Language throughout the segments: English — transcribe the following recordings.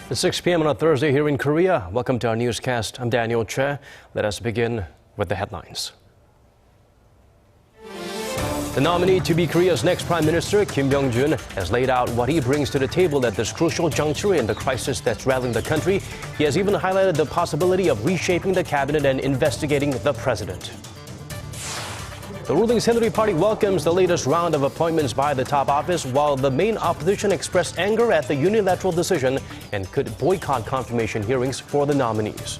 It's 6 p.m. on a Thursday here in Korea. Welcome to our newscast. I'm Daniel Che. Let us begin with the headlines. The nominee to be Korea's next Prime Minister, Kim Byung-jun, has laid out what he brings to the table at this crucial juncture in the crisis that's rattling the country. He has even highlighted the possibility of reshaping the cabinet and investigating the president. The ruling Saenuri Party welcomes the latest round of appointments by the top office, while the main opposition expressed anger at the unilateral decision and could boycott confirmation hearings for the nominees.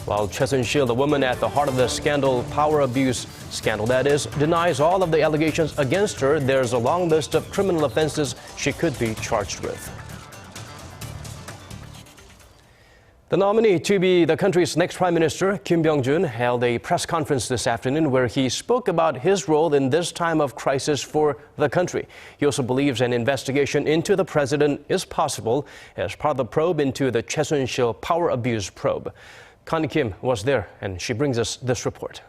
While Choi Soon-sil, the woman at the heart of the scandal, power abuse scandal that is, denies all of the allegations against her, there's a long list of criminal offenses she could be charged with. The nominee to be the country's next prime minister, Kim Byung-jun, held a press conference this afternoon where he spoke about his role in this time of crisis for the country. He also believes an investigation into the president is possible as part of the probe into the Choi Soon-sil power abuse probe. Connie Kim was there, and she brings us this report.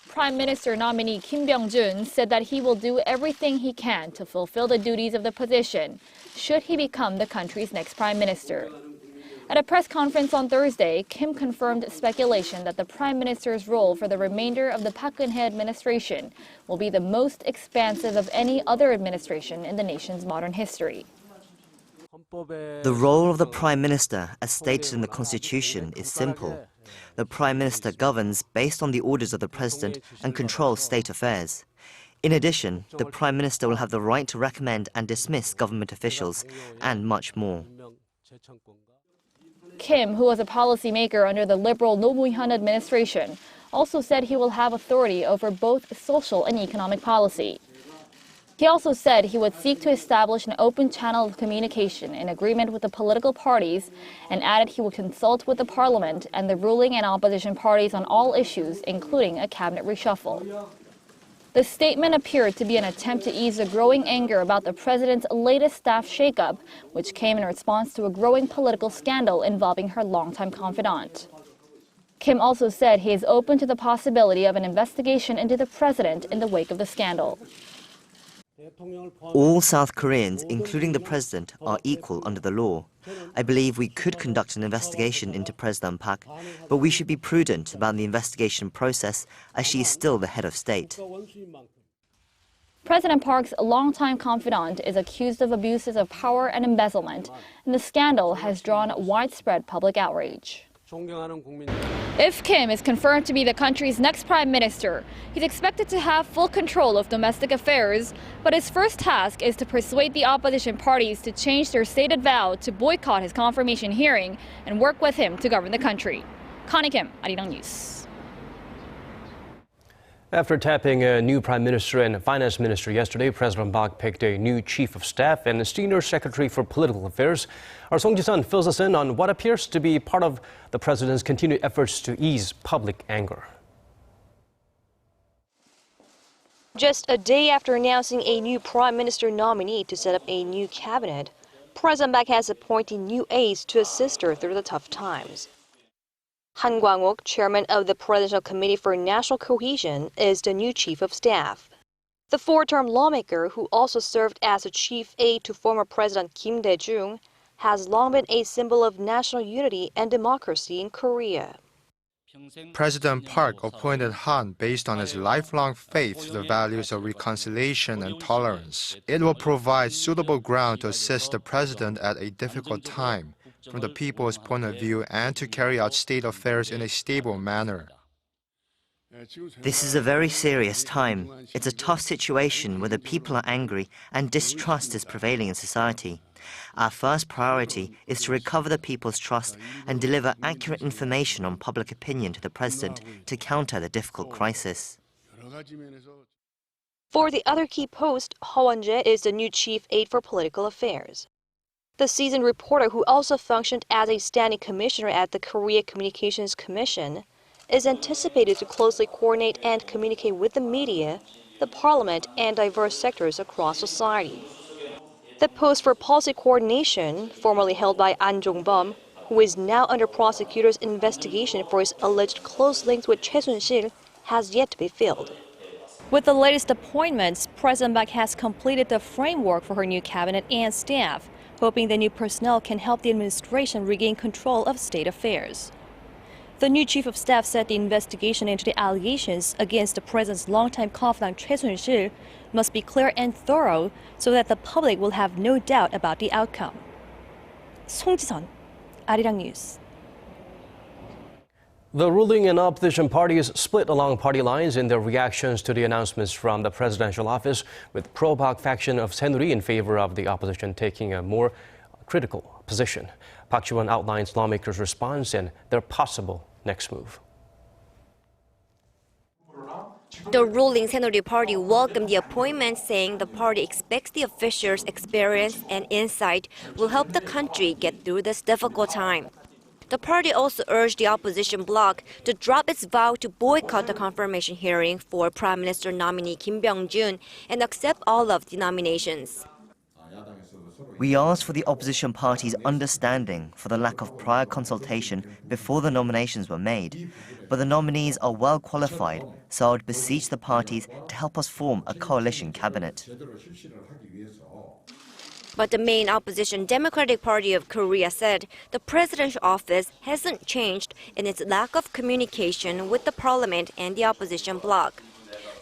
Prime Minister nominee Kim Byung-jun said that he will do everything he can to fulfill the duties of the position should he become the country's next prime minister. At a press conference on Thursday, Kim confirmed speculation that the prime minister's role for the remainder of the Park Geun-hye administration will be the most expansive of any other administration in the nation's modern history. The role of the Prime Minister, as stated in the Constitution, is simple. The Prime Minister governs based on the orders of the President and controls state affairs. In addition, the Prime Minister will have the right to recommend and dismiss government officials, and much more. Kim, who was a policymaker under the liberal Nominee administration, also said he will have authority over both social and economic policy. He also said he would seek to establish an open channel of communication in agreement with the political parties, and added he would consult with the parliament and the ruling and opposition parties on all issues, including a cabinet reshuffle. The statement appeared to be an attempt to ease the growing anger about the president's latest staff shakeup, which came in response to a growing political scandal involving her longtime confidant. Kim also said he is open to the possibility of an investigation into the president in the wake of the scandal. All South Koreans, including the President, are equal under the law. I believe we could conduct an investigation into President Park, but we should be prudent about the investigation process as she is still the head of state. President Park's longtime confidant is accused of abuses of power and embezzlement, and the scandal has drawn widespread public outrage. If Kim is confirmed to be the country's next prime minister, he's expected to have full control of domestic affairs, but his first task is to persuade the opposition parties to change their stated vow to boycott his confirmation hearing and work with him to govern the country. Connie Kim, Arirang News. After tapping a new prime minister and finance minister yesterday, President Park picked a new chief of staff and a senior secretary for political affairs. Our Song Ji-sun fills us in on what appears to be part of the president's continued efforts to ease public anger. Just a day after announcing a new prime minister nominee to set up a new cabinet, President Park has appointed new aides to assist her through the tough times. Han Kwang-wook, chairman of the Presidential Committee for National Cohesion, is the new chief of staff. The four-term lawmaker, who also served as a chief aide to former President Kim Dae-jung, has long been a symbol of national unity and democracy in Korea. President Park appointed Han based on his lifelong faith to the values of reconciliation and tolerance. It will provide suitable ground to assist the president at a difficult time, from the people's point of view, and to carry out state affairs in a stable manner. This is a very serious time. It's a tough situation where the people are angry and distrust is prevailing in society. Our first priority is to recover the people's trust and deliver accurate information on public opinion to the president to counter the difficult crisis. For the other key post, Ho Won-jae is the new chief aide for political affairs. The seasoned reporter, who also functioned as a standing commissioner at the Korea Communications Commission, is anticipated to closely coordinate and communicate with the media, the parliament, and diverse sectors across society. The post for policy coordination, formerly held by An Jong-bum, who is now under prosecutor's investigation for his alleged close links with Choi Soon-sil, has yet to be filled. With the latest appointments, President Park has completed the framework for her new cabinet and staff, hoping the new personnel can help the administration regain control of state affairs. The new chief of staff said the investigation into the allegations against the president's longtime confidant Choi Soon-sil must be clear and thorough so that the public will have no doubt about the outcome. 송지선, Arirang News. The ruling and opposition parties split along party lines in their reactions to the announcements from the presidential office, with pro-Park faction of Saenuri in favor of the opposition taking a more critical position. Park Ji-won outlines lawmakers' response and their possible next move. The ruling Saenuri party welcomed the appointment, saying the party expects the officials' experience and insight will help the country get through this difficult time. The party also urged the opposition bloc to drop its vow to boycott the confirmation hearing for Prime Minister nominee Kim Byung-jun and accept all of the nominations. We asked for the opposition party's understanding for the lack of prior consultation before the nominations were made, but the nominees are well qualified, so I would beseech the parties to help us form a coalition cabinet. But the main opposition Democratic Party of Korea said the presidential office hasn't changed in its lack of communication with the parliament and the opposition bloc.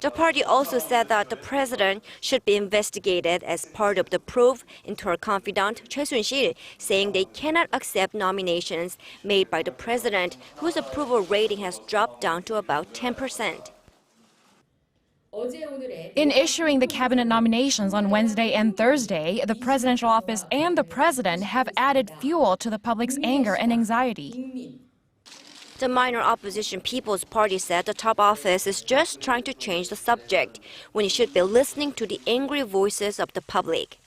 The party also said that the president should be investigated as part of the probe into her confidant Choi Soon-sil, saying they cannot accept nominations made by the president, whose approval rating has dropped down to about 10%. In issuing the cabinet nominations on Wednesday and Thursday, the presidential office and the president have added fuel to the public's anger and anxiety. The minor opposition People's Party said the top office is just trying to change the subject when it should be listening to the angry voices of the public.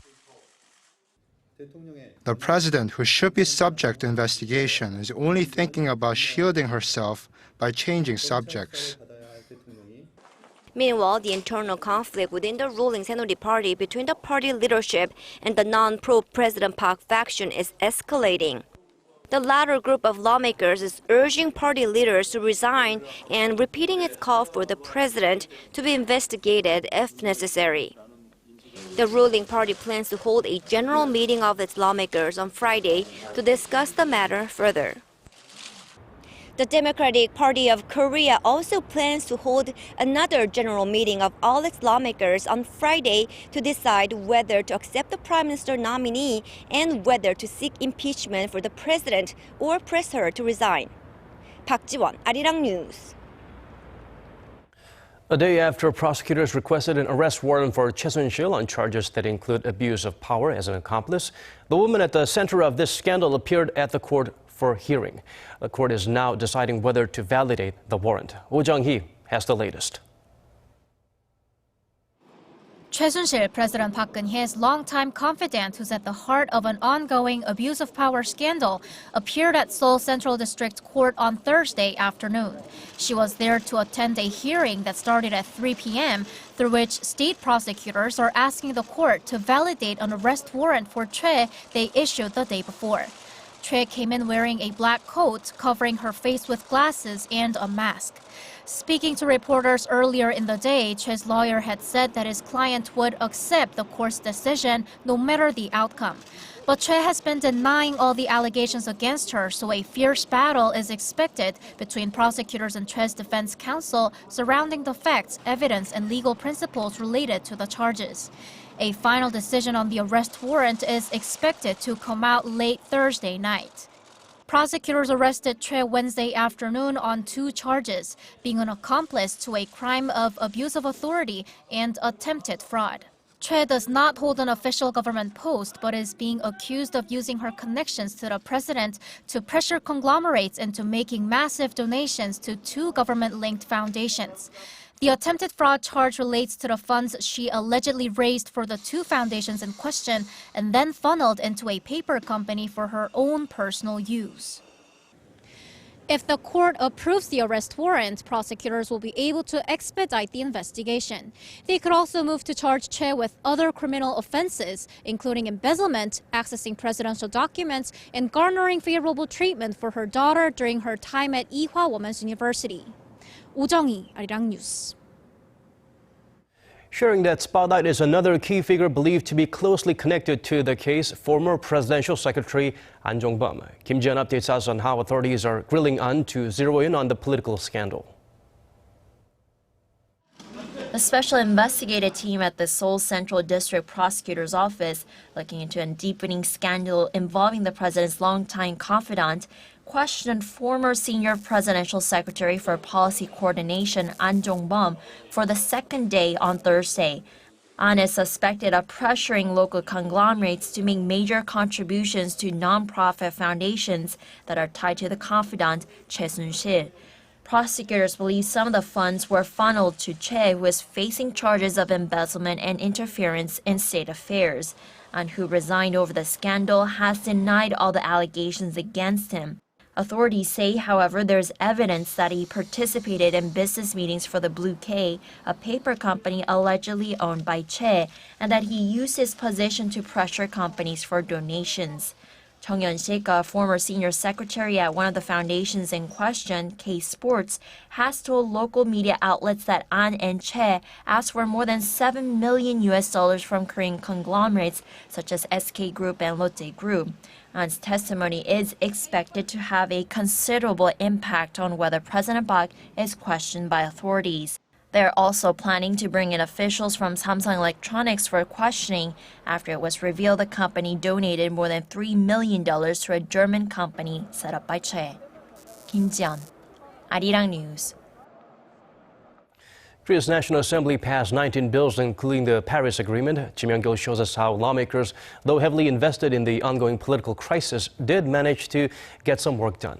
The president, who should be subject to investigation, is only thinking about shielding herself by changing subjects. Meanwhile, the internal conflict within the ruling Saenuri party between the party leadership and the non-pro-President Park faction is escalating. The latter group of lawmakers is urging party leaders to resign and repeating its call for the president to be investigated if necessary. The ruling party plans to hold a general meeting of its lawmakers on Friday to discuss the matter further. The Democratic Party of Korea also plans to hold another general meeting of all its lawmakers on Friday to decide whether to accept the Prime Minister nominee and whether to seek impeachment for the president or press her to resign. Park Ji-won, Arirang News. A day after prosecutors requested an arrest warrant for Choi Soon-sil on charges that include abuse of power as an accomplice, the woman at the center of this scandal appeared at the court for hearing. The court is now deciding whether to validate the warrant. Oh Jung-hee has the latest. Choi Soon-sil, President Park Geun-hye's longtime confidant who's at the heart of an ongoing abuse of power scandal, appeared at Seoul Central District Court on Thursday afternoon. She was there to attend a hearing that started at 3 p.m., through which state prosecutors are asking the court to validate an arrest warrant for Choi they issued the day before. Choi came in wearing a black coat, covering her face with glasses and a mask. Speaking to reporters earlier in the day, Choi's lawyer had said that his client would accept the court's decision no matter the outcome. But Choi has been denying all the allegations against her, so a fierce battle is expected between prosecutors and Choi's defense counsel surrounding the facts, evidence, and legal principles related to the charges. A final decision on the arrest warrant is expected to come out late Thursday night. Prosecutors arrested Choi Wednesday afternoon on 2 charges, being an accomplice to a crime of abuse of authority and attempted fraud. Choi does not hold an official government post, but is being accused of using her connections to the president to pressure conglomerates into making massive donations to 2 government-linked foundations. The attempted fraud charge relates to the funds she allegedly raised for the 2 foundations in question and then funneled into a paper company for her own personal use. If the court approves the arrest warrant, prosecutors will be able to expedite the investigation. They could also move to charge Choi with other criminal offenses, including embezzlement, accessing presidential documents, and garnering favorable treatment for her daughter during her time at Ewha Women's University. Oh Jung-hee, Arirang News. Sharing that spotlight is another key figure believed to be closely connected to the case, former Presidential Secretary An Jong-bum. Kim Ji-yeon updates us on how authorities are grilling An to zero in on the political scandal. A special investigative team at the Seoul Central District Prosecutor's Office, looking into a deepening scandal involving the president's longtime confidant, questioned former senior presidential secretary for policy coordination An Jong-bum for the second day on Thursday. An is suspected of pressuring local conglomerates to make major contributions to non-profit foundations that are tied to the confidant Choi Soon-sil. Prosecutors believe some of the funds were funneled to Choi, who is facing charges of embezzlement and interference in state affairs. An, who resigned over the scandal, has denied all the allegations against him. Authorities say, however, there's evidence that he participated in business meetings for the Blue K, a paper company allegedly owned by Choi, and that he used his position to pressure companies for donations. Chung Yun-sik, a former senior secretary at one of the foundations in question, K Sports, has told local media outlets that An and Choi asked for more than $7 million from Korean conglomerates such as SK Group and Lotte Group. An's testimony is expected to have a considerable impact on whether President Park is questioned by authorities. They're also planning to bring in officials from Samsung Electronics for questioning after it was revealed the company donated more than $3 million to a German company set up by Choi. Kim Ji-yeon, Arirang News. Korea's National Assembly passed 19 bills, including the Paris Agreement. Kim Young-gil shows us how lawmakers, though heavily invested in the ongoing political crisis, did manage to get some work done.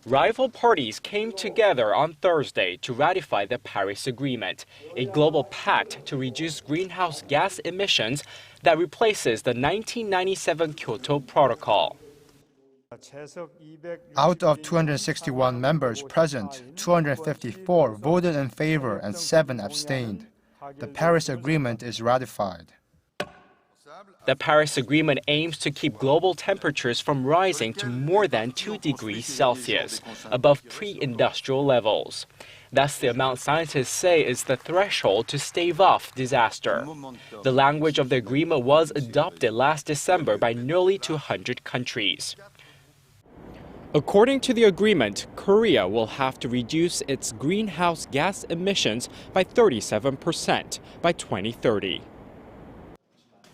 Rival parties came together on Thursday to ratify the Paris Agreement, a global pact to reduce greenhouse gas emissions that replaces the 1997 Kyoto Protocol. Out of 261 members present, 254 voted in favor and 7 abstained. The Paris Agreement is ratified. The Paris Agreement aims to keep global temperatures from rising to more than 2 degrees Celsius, above pre-industrial levels. That's the amount scientists say is the threshold to stave off disaster. The language of the agreement was adopted last December by nearly 200 countries. According to the agreement, Korea will have to reduce its greenhouse gas emissions by 37% by 2030.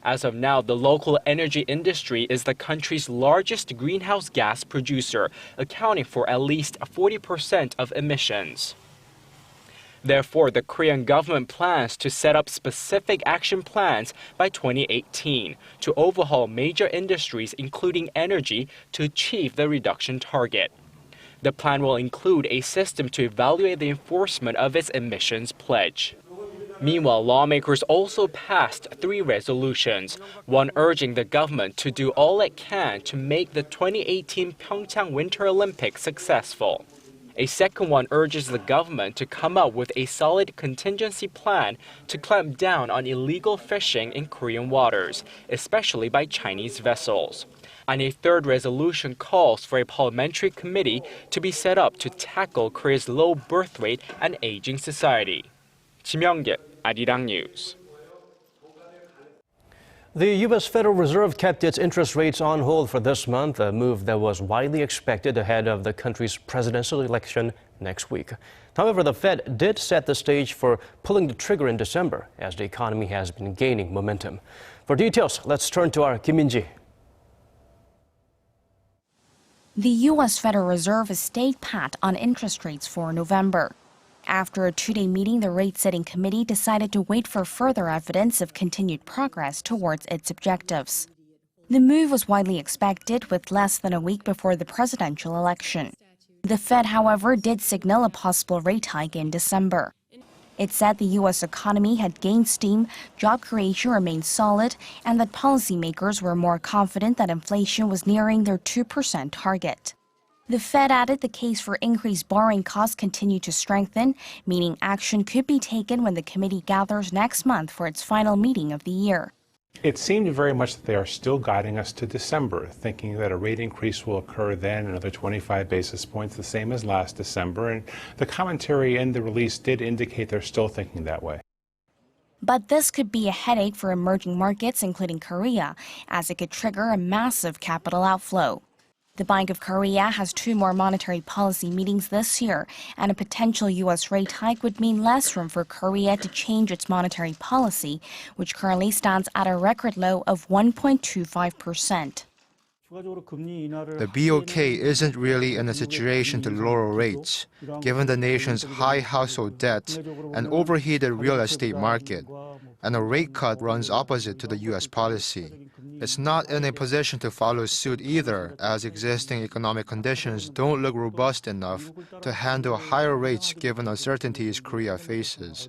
As of now, the local energy industry is the country's largest greenhouse gas producer, accounting for at least 40% of emissions. Therefore, the Korean government plans to set up specific action plans by 2018 to overhaul major industries, including energy, to achieve the reduction target. The plan will include a system to evaluate the enforcement of its emissions pledge. Meanwhile, lawmakers also passed 3 resolutions, one urging the government to do all it can to make the 2018 Pyeongchang Winter Olympics successful. A second one urges the government to come up with a solid contingency plan to clamp down on illegal fishing in Korean waters, especially by Chinese vessels. And a third resolution calls for a parliamentary committee to be set up to tackle Korea's low birth rate and aging society. Kim Young-gil, Arirang News. The U.S. Federal Reserve kept its interest rates on hold for this month, a move that was widely expected ahead of the country's presidential election next week. However, the Fed did set the stage for pulling the trigger in December as the economy has been gaining momentum. For details, let's turn to our Kim Min-ji. The U.S. Federal Reserve stayed pat on interest rates for November. After a 2-day meeting, the rate-setting committee decided to wait for further evidence of continued progress towards its objectives. The move was widely expected with less than a week before the presidential election. The Fed, however, did signal a possible rate hike in December. It said the U.S. economy had gained steam, job creation remained solid, and that policymakers were more confident that inflation was nearing their 2% target. The Fed added the case for increased borrowing costs continued to strengthen, meaning action could be taken when the committee gathers next month for its final meeting of the year. It seemed very much that they are still guiding us to December, thinking that a rate increase will occur then, another 25 basis points, the same as last December. And the commentary in the release did indicate they're still thinking that way. But this could be a headache for emerging markets, including Korea, as it could trigger a massive capital outflow. The Bank of Korea has 2 more monetary policy meetings this year, and a potential U.S. rate hike would mean less room for Korea to change its monetary policy, which currently stands at a record low of 1.25%. The BOK isn't really in a situation to lower rates, given the nation's high household debt and overheated real estate market, and a rate cut runs opposite to the U.S. policy. It's not in a position to follow suit either, as existing economic conditions don't look robust enough to handle higher rates given uncertainties Korea faces.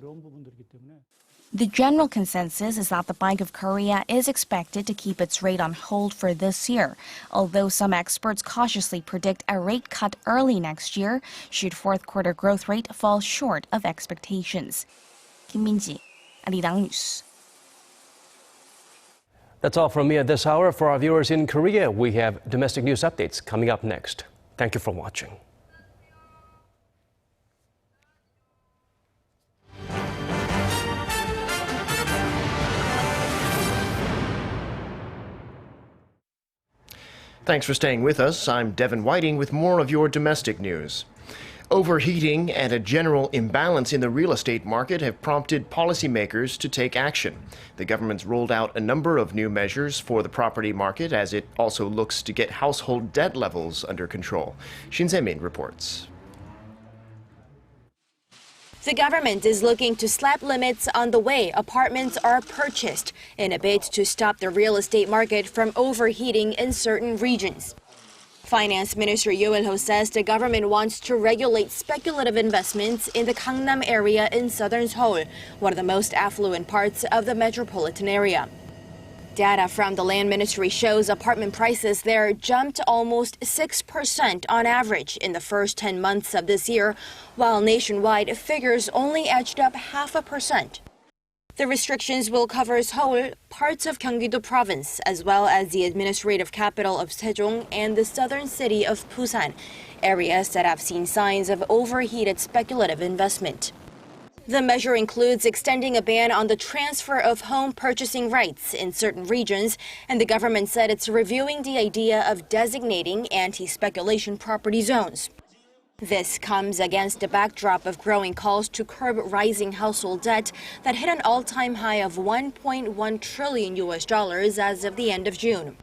The general consensus is that the Bank of Korea is expected to keep its rate on hold for this year, although some experts cautiously predict a rate cut early next year should fourth-quarter growth rate fall short of expectations. Kim Min-ji, Arirang News. That's all from me at this hour. For our viewers in Korea, we have domestic news updates coming up next. Thank you for watching. Thanks for staying with us. I'm Devin Whiting with more of your domestic news. Overheating and a general imbalance in the real estate market have prompted policymakers to take action. The government's rolled out a number of new measures for the property market as it also looks to get household debt levels under control. Shin Se-min reports. The government is looking to slap limits on the way apartments are purchased in a bid to stop the real estate market from overheating in certain regions. Finance Minister Yoo Il-ho says the government wants to regulate speculative investments in the Gangnam area in southern Seoul, one of the most affluent parts of the metropolitan area. Data from the Land Ministry shows apartment prices there jumped almost 6% on average in the first 10 months of this year, while nationwide figures only edged up 0.5%. The restrictions will cover Seoul, parts of Gyeonggi-do province, as well as the administrative capital of Sejong and the southern city of Busan, areas that have seen signs of overheated speculative investment. The measure includes extending a ban on the transfer of home purchasing rights in certain regions, and the government said it's reviewing the idea of designating anti-speculation property zones. This comes against a backdrop of growing calls to curb rising household debt that hit an all-time high of $1.1 trillion as of the end of June.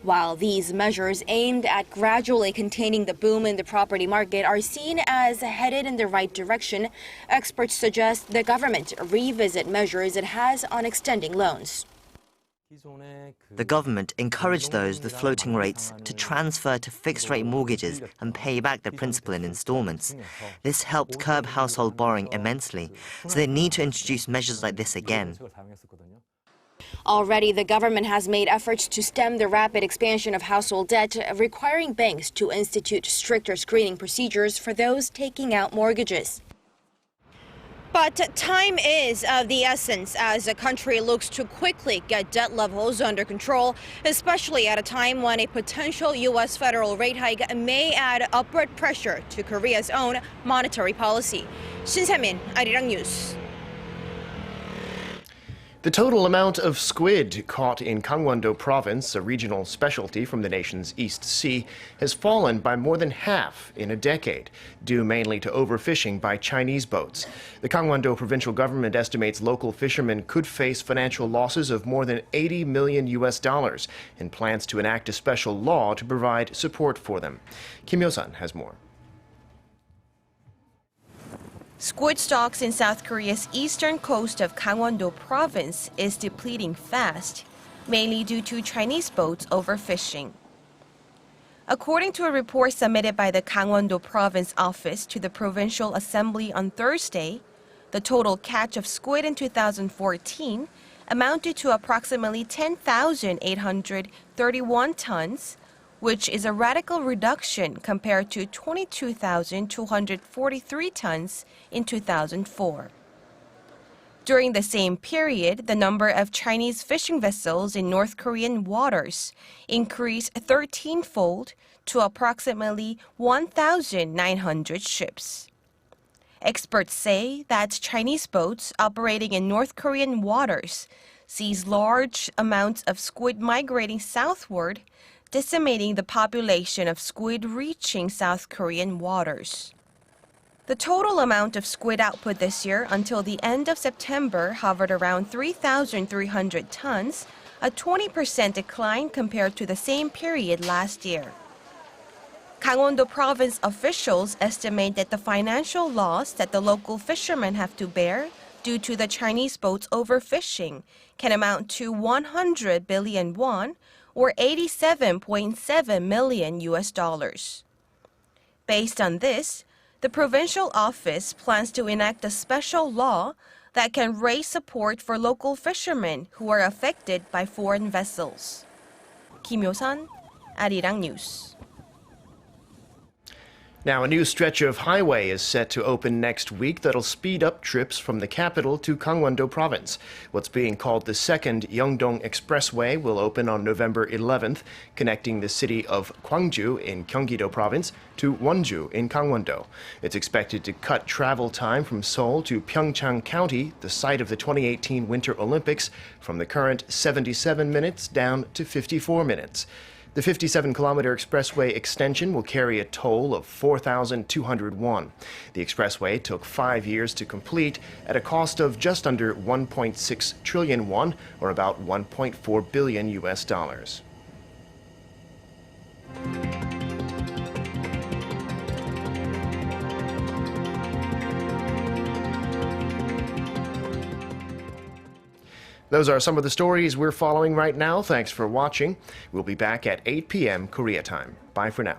While these measures aimed at gradually containing the boom in the property market are seen as headed in the right direction, experts suggest the government revisit measures it has on extending loans. The government encouraged those with floating rates to transfer to fixed-rate mortgages and pay back the principal in installments. This helped curb household borrowing immensely, so they need to introduce measures like this again. Already, the government has made efforts to stem the rapid expansion of household debt, requiring banks to institute stricter screening procedures for those taking out mortgages. But time is of the essence as the country looks to quickly get debt levels under control, especially at a time when a potential U.S. federal rate hike may add upward pressure to Korea's own monetary policy. Shin Se-min, Arirang News. The total amount of squid caught in Gangwon-do province, a regional specialty from the nation's East Sea, has fallen by more than half in a decade, due mainly to overfishing by Chinese boats. The Gangwon-do provincial government estimates local fishermen could face financial losses of more than $80 million and plans to enact a special law to provide support for them. Kim Yo-sun has more. Squid stocks in South Korea's eastern coast of Gangwon-do province is depleting fast, mainly due to Chinese boats overfishing. According to a report submitted by the Gangwon-do province office to the Provincial Assembly on Thursday, the total catch of squid in 2014 amounted to approximately 10,831 tons, which is a radical reduction compared to 22,243 tons in 2004. During the same period, the number of Chinese fishing vessels in North Korean waters increased 13-fold to approximately 1,900 ships. Experts say that Chinese boats operating in North Korean waters sees large amounts of squid migrating southward, decimating the population of squid reaching South Korean waters. The total amount of squid output this year until the end of September hovered around 3,300 tons, a 20% decline compared to the same period last year. Gangwon-do province officials estimate that the financial loss that the local fishermen have to bear due to the Chinese boats overfishing can amount to 100 billion won, or $87.7 million. Based on this, the provincial office plans to enact a special law that can raise support for local fishermen who are affected by foreign vessels. Kim Yo-san, Arirang News. Now, a new stretch of highway is set to open next week that'll speed up trips from the capital to Gangwon-do province. What's being called the second Yeongdong Expressway will open on November 11th, connecting the city of Gwangju in Gyeonggi-do province to Wonju in Gangwon-do. It's expected to cut travel time from Seoul to Pyeongchang County, the site of the 2018 Winter Olympics, from the current 77 minutes down to 54 minutes. The 57-kilometer expressway extension will carry a toll of 4,200 won. The expressway took 5 years to complete at a cost of just under 1.6 trillion won, or about $1.4 billion US dollars. Those are some of the stories we're following right now. Thanks for watching. We'll be back at 8 p.m. Korea time. Bye for now.